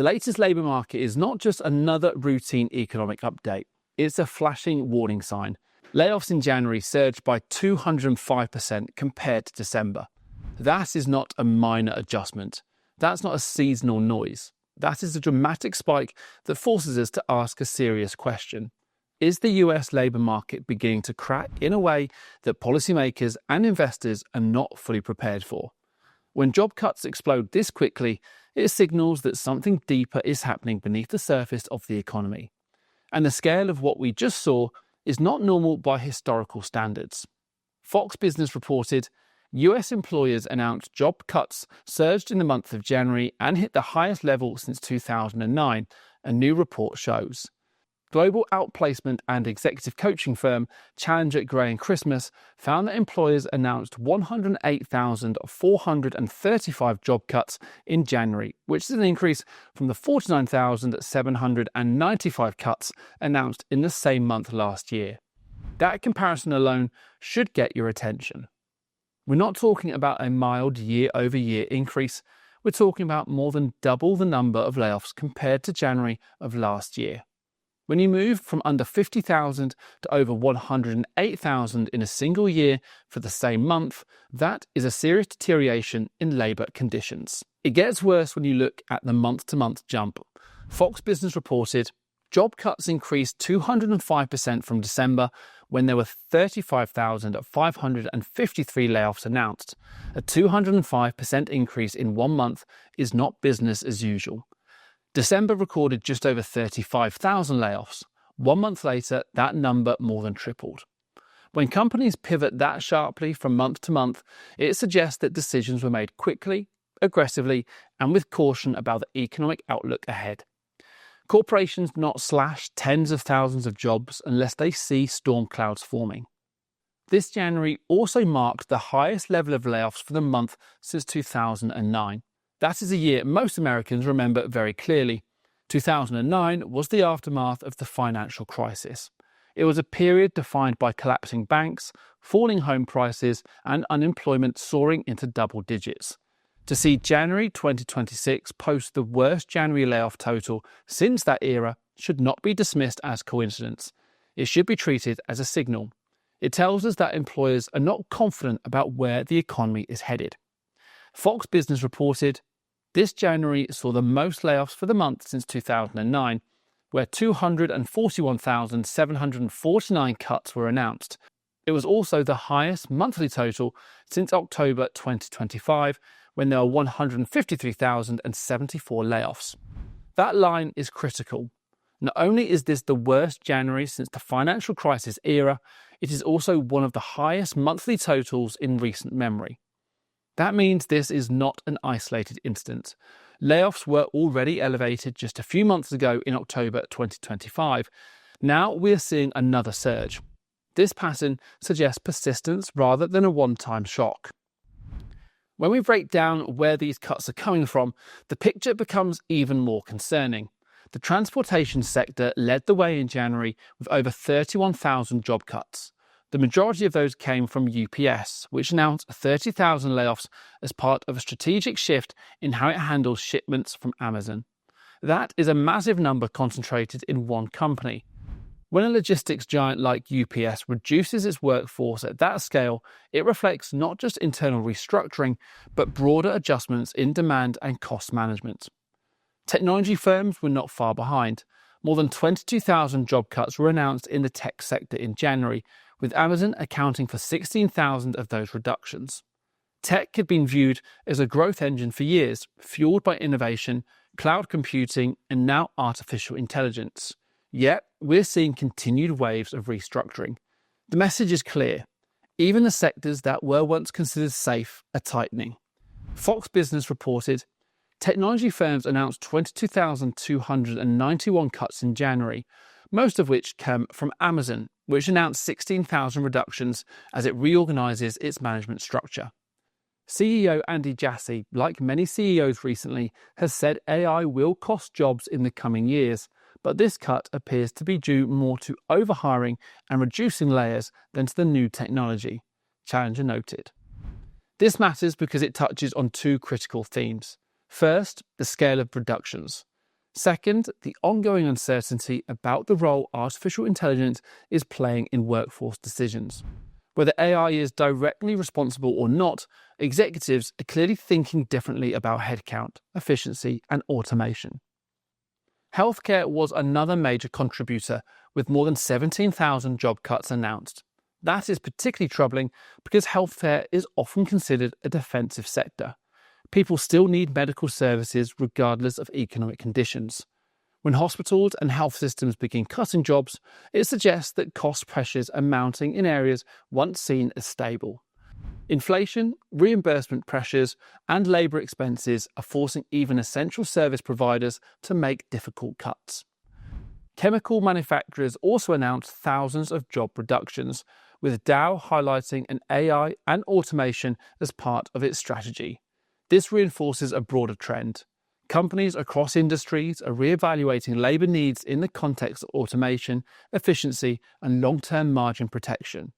The latest labour market is not just another routine economic update, it's a flashing warning sign. Layoffs in January surged by 205% compared to December. That is not a minor adjustment. That's not a seasonal noise. That is a dramatic spike that forces us to ask a serious question. Is the US labour market beginning to crack in a way that policymakers and investors are not fully prepared for? When job cuts explode this quickly, it signals that something deeper is happening beneath the surface of the economy. And the scale of what we just saw is not normal by historical standards. Fox Business reported, US employers announced job cuts surged in the month of January and hit the highest level since 2009, a new report shows. Global outplacement and executive coaching firm Challenger Gray & Christmas found that employers announced 108,435 job cuts in January, which is an increase from the 49,795 cuts announced in the same month last year. That comparison alone should get your attention. We're not talking about a mild year-over-year increase. We're talking about more than double the number of layoffs compared to January of last year. When you move from under 50,000 to over 108,000 in a single year for the same month, that is a serious deterioration in labour conditions. It gets worse when you look at the month-to-month jump. Fox Business reported, job cuts increased 205% from December when there were 35,553 layoffs announced. A 205% increase in 1 month is not business as usual. December recorded just over 35,000 layoffs. 1 month later, that number more than tripled. When companies pivot that sharply from month to month, it suggests that decisions were made quickly, aggressively, and with caution about the economic outlook ahead. Corporations do not slash tens of thousands of jobs unless they see storm clouds forming. This January also marked the highest level of layoffs for the month since 2009. That is a year most Americans remember very clearly. 2009 was the aftermath of the financial crisis. It was a period defined by collapsing banks, falling home prices, and unemployment soaring into double digits. To see January 2026 post the worst January layoff total since that era should not be dismissed as coincidence. It should be treated as a signal. It tells us that employers are not confident about where the economy is headed. Fox Business reported, this January saw the most layoffs for the month since 2009, where 241,749 cuts were announced. It was also the highest monthly total since October 2025, when there were 153,074 layoffs. That line is critical. Not only is this the worst January since the financial crisis era, it is also one of the highest monthly totals in recent memory. That means this is not an isolated incident. Layoffs were already elevated just a few months ago in October 2025. Now we are seeing another surge. This pattern suggests persistence rather than a one-time shock. When we break down where these cuts are coming from, the picture becomes even more concerning. The transportation sector led the way in January with over 31,000 job cuts. The majority of those came from UPS, which announced 30,000 layoffs as part of a strategic shift in how it handles shipments from Amazon. That is a massive number concentrated in one company. When a logistics giant like UPS reduces its workforce at that scale, it reflects not just internal restructuring, but broader adjustments in demand and cost management. Technology firms were not far behind. More than 22,000 job cuts were announced in the tech sector in January, with Amazon accounting for 16,000 of those reductions. Tech had been viewed as a growth engine for years, fueled by innovation, cloud computing, and now artificial intelligence. Yet, we're seeing continued waves of restructuring. The message is clear. Even the sectors that were once considered safe are tightening. Fox Business reported, technology firms announced 22,291 cuts in January, most of which came from Amazon, which announced 16,000 reductions as it reorganizes its management structure. CEO Andy Jassy, like many CEOs recently, has said AI will cost jobs in the coming years, but this cut appears to be due more to overhiring and reducing layers than to the new technology, Challenger noted. This matters because it touches on two critical themes. First, the scale of reductions. Second, the ongoing uncertainty about the role artificial intelligence is playing in workforce decisions. Whether AI is directly responsible or not, executives are clearly thinking differently about headcount, efficiency, and automation. Healthcare was another major contributor, with more than 17,000 job cuts announced. That is particularly troubling because healthcare is often considered a defensive sector. People still need medical services regardless of economic conditions. When hospitals and health systems begin cutting jobs, it suggests that cost pressures are mounting in areas once seen as stable. Inflation, reimbursement pressures, and labour expenses are forcing even essential service providers to make difficult cuts. Chemical manufacturers also announced thousands of job reductions, with Dow highlighting an AI and automation as part of its strategy. This reinforces a broader trend. Companies across industries are reevaluating labour needs in the context of automation, efficiency, and long-term margin protection.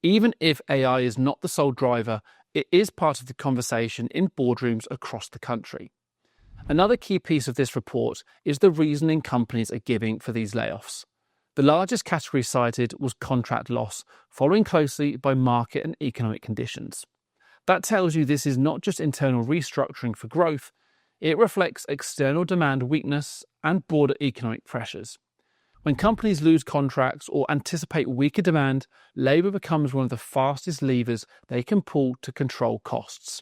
Even if AI is not the sole driver, it is part of the conversation in boardrooms across the country. Another key piece of this report is the reasoning companies are giving for these layoffs. The largest category cited was contract loss, following closely by market and economic conditions. That tells you this is not just internal restructuring for growth, it reflects external demand weakness and broader economic pressures. When companies lose contracts or anticipate weaker demand, labour becomes one of the fastest levers they can pull to control costs.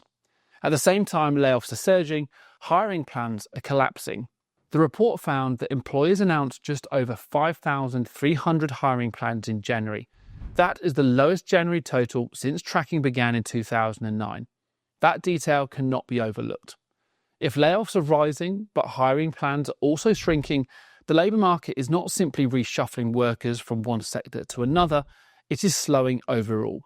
At the same time layoffs are surging, hiring plans are collapsing. The report found that employers announced just over 5,300 hiring plans in January. That is the lowest January total since tracking began in 2009. That detail cannot be overlooked. If layoffs are rising, but hiring plans are also shrinking, the labour market is not simply reshuffling workers from one sector to another, it is slowing overall.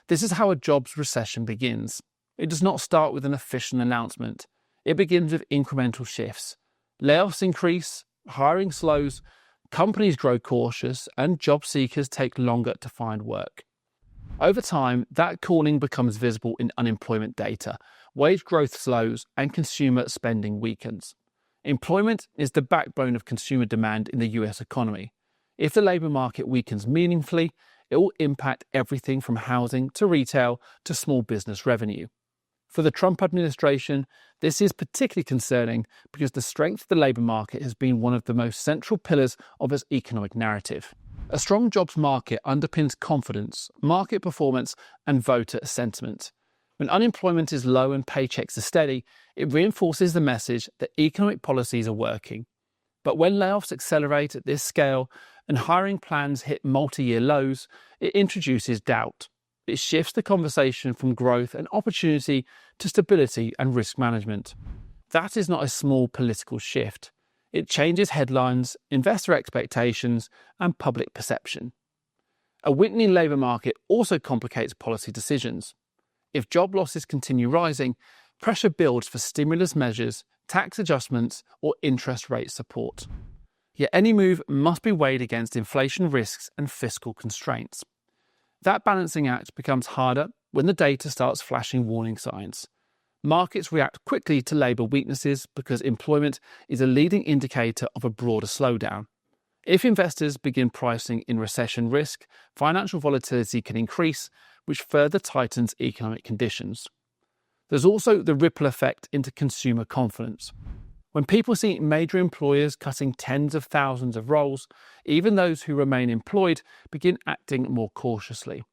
This is how a jobs recession begins. It does not start with an official announcement. It begins with incremental shifts. Layoffs increase, hiring slows, companies grow cautious, and job seekers take longer to find work. Over time, that cooling becomes visible in unemployment data, wage growth slows, and consumer spending weakens. Employment is the backbone of consumer demand in the US economy. If the labour market weakens meaningfully, it will impact everything from housing to retail to small business revenue. For the Trump administration, this is particularly concerning because the strength of the labour market has been one of the most central pillars of its economic narrative. A strong jobs market underpins confidence, market performance, and voter sentiment. When unemployment is low and paychecks are steady, it reinforces the message that economic policies are working. But when layoffs accelerate at this scale and hiring plans hit multi-year lows, it introduces doubt. It shifts the conversation from growth and opportunity to stability and risk management. That is not a small political shift. It changes headlines, investor expectations, and public perception. A weakening labour market also complicates policy decisions. If job losses continue rising, pressure builds for stimulus measures, tax adjustments, or interest rate support. Yet any move must be weighed against inflation risks and fiscal constraints. That balancing act becomes harder when the data starts flashing warning signs. Markets react quickly to labour weaknesses because employment is a leading indicator of a broader slowdown. If investors begin pricing in recession risk, financial volatility can increase, which further tightens economic conditions. There's also the ripple effect into consumer confidence. When people see major employers cutting tens of thousands of roles, even those who remain employed begin acting more cautiously.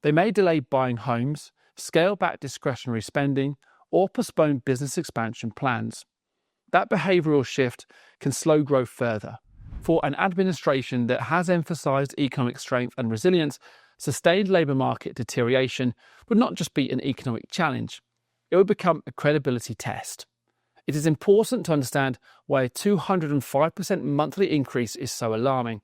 They may delay buying homes, scale back discretionary spending, or postpone business expansion plans. That behavioural shift can slow growth further. For an administration that has emphasised economic strength and resilience, sustained labour market deterioration would not just be an economic challenge, it would become a credibility test. It is important to understand why a 205% monthly increase is so alarming.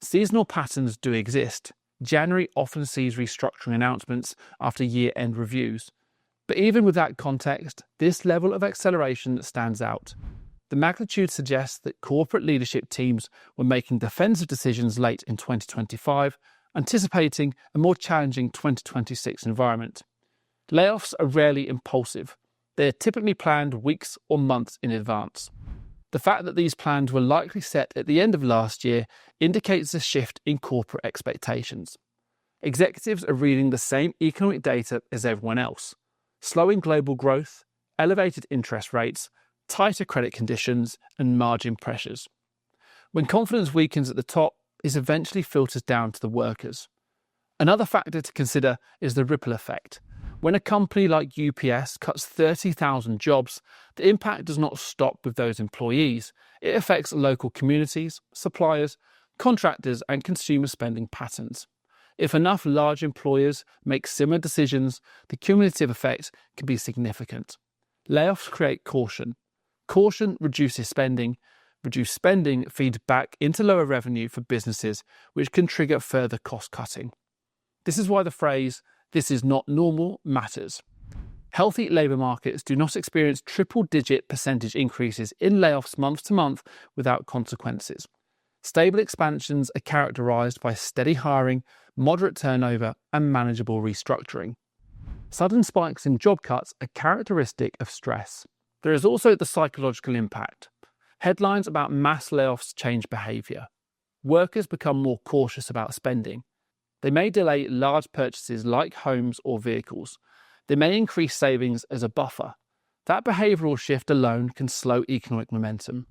Seasonal patterns do exist. January often sees restructuring announcements after year-end reviews. But even with that context, this level of acceleration stands out. The magnitude suggests that corporate leadership teams were making defensive decisions late in 2025, anticipating a more challenging 2026 environment. Layoffs are rarely impulsive. They are typically planned weeks or months in advance. The fact that these plans were likely set at the end of last year indicates a shift in corporate expectations. Executives are reading the same economic data as everyone else: slowing global growth, elevated interest rates, tighter credit conditions, and margin pressures. When confidence weakens at the top, it eventually filters down to the workers. Another factor to consider is the ripple effect. When a company like UPS cuts 30,000 jobs, the impact does not stop with those employees. It affects local communities, suppliers, contractors, and consumer spending patterns. If enough large employers make similar decisions, the cumulative effect can be significant. Layoffs create caution. Caution reduces spending. Reduced spending feeds back into lower revenue for businesses, which can trigger further cost cutting. This is why the phrase, "this is not normal," matters. Healthy labour markets do not experience triple-digit percentage increases in layoffs month to month without consequences. Stable expansions are characterised by steady hiring, moderate turnover, and manageable restructuring. Sudden spikes in job cuts are characteristic of stress. There is also the psychological impact. Headlines about mass layoffs change behaviour. Workers become more cautious about spending. They may delay large purchases like homes or vehicles. They may increase savings as a buffer. That behavioural shift alone can slow economic momentum.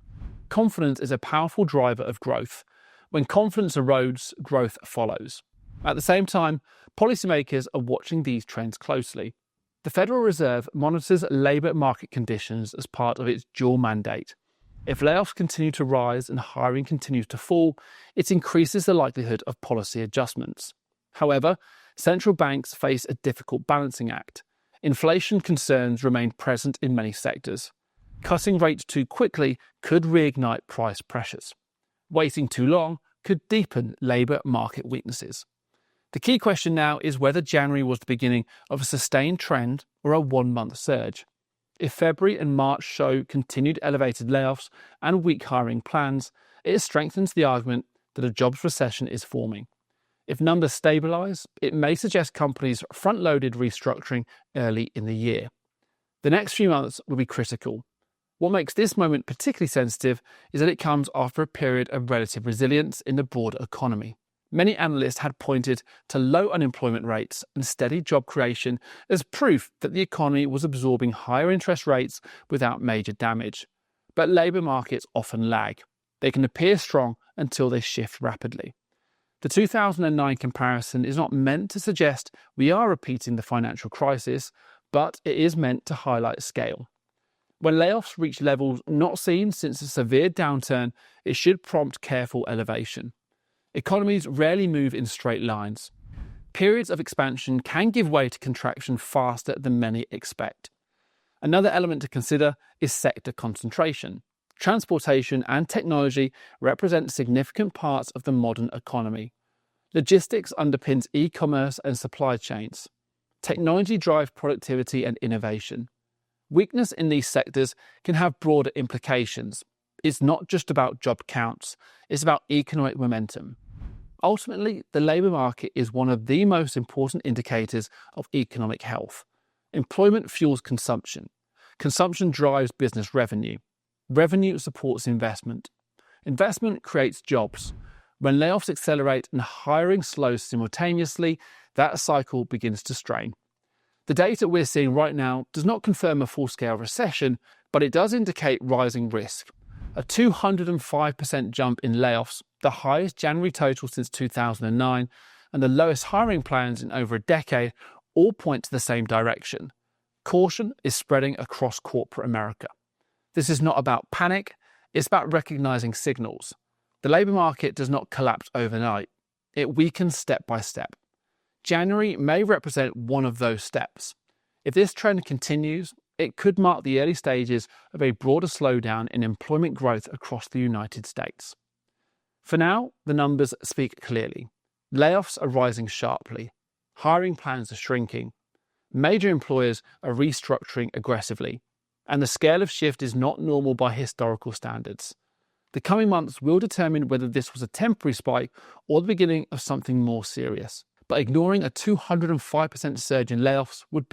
Confidence is a powerful driver of growth. When confidence erodes, growth follows. At the same time, policymakers are watching these trends closely. The Federal Reserve monitors labour market conditions as part of its dual mandate. If layoffs continue to rise and hiring continues to fall, it increases the likelihood of policy adjustments. However, central banks face a difficult balancing act. Inflation concerns remain present in many sectors. Cutting rates too quickly could reignite price pressures. Waiting too long could deepen labour market weaknesses. The key question now is whether January was the beginning of a sustained trend or a one-month surge. If February and March show continued elevated layoffs and weak hiring plans, it strengthens the argument that a jobs recession is forming. If numbers stabilise, it may suggest companies front-loaded restructuring early in the year. The next few months will be critical. What makes this moment particularly sensitive is that it comes after a period of relative resilience in the broader economy. Many analysts had pointed to low unemployment rates and steady job creation as proof that the economy was absorbing higher interest rates without major damage. But labour markets often lag. They can appear strong until they shift rapidly. The 2009 comparison is not meant to suggest we are repeating the financial crisis, but it is meant to highlight scale. When layoffs reach levels not seen since a severe downturn, it should prompt careful elevation. Economies rarely move in straight lines. Periods of expansion can give way to contraction faster than many expect. Another element to consider is sector concentration. Transportation and technology represent significant parts of the modern economy. Logistics underpins e-commerce and supply chains. Technology drives productivity and innovation. Weakness in these sectors can have broader implications. It's not just about job counts, it's about economic momentum. Ultimately, the labour market is one of the most important indicators of economic health. Employment fuels consumption. Consumption drives business revenue. Revenue supports investment. Investment creates jobs. When layoffs accelerate and hiring slows simultaneously, that cycle begins to strain. The data we're seeing right now does not confirm a full-scale recession, but it does indicate rising risk. A 205% jump in layoffs, the highest January total since 2009, and the lowest hiring plans in over a decade all point to the same direction. Caution is spreading across corporate America. This is not about panic, it's about recognizing signals. The labour market does not collapse overnight. It weakens step by step. January may represent one of those steps. If this trend continues, it could mark the early stages of a broader slowdown in employment growth across the United States. For now, the numbers speak clearly. Layoffs are rising sharply. Hiring plans are shrinking. Major employers are restructuring aggressively. And the scale of shift is not normal by historical standards. The coming months will determine whether this was a temporary spike or the beginning of something more serious. But ignoring a 205% surge in layoffs would be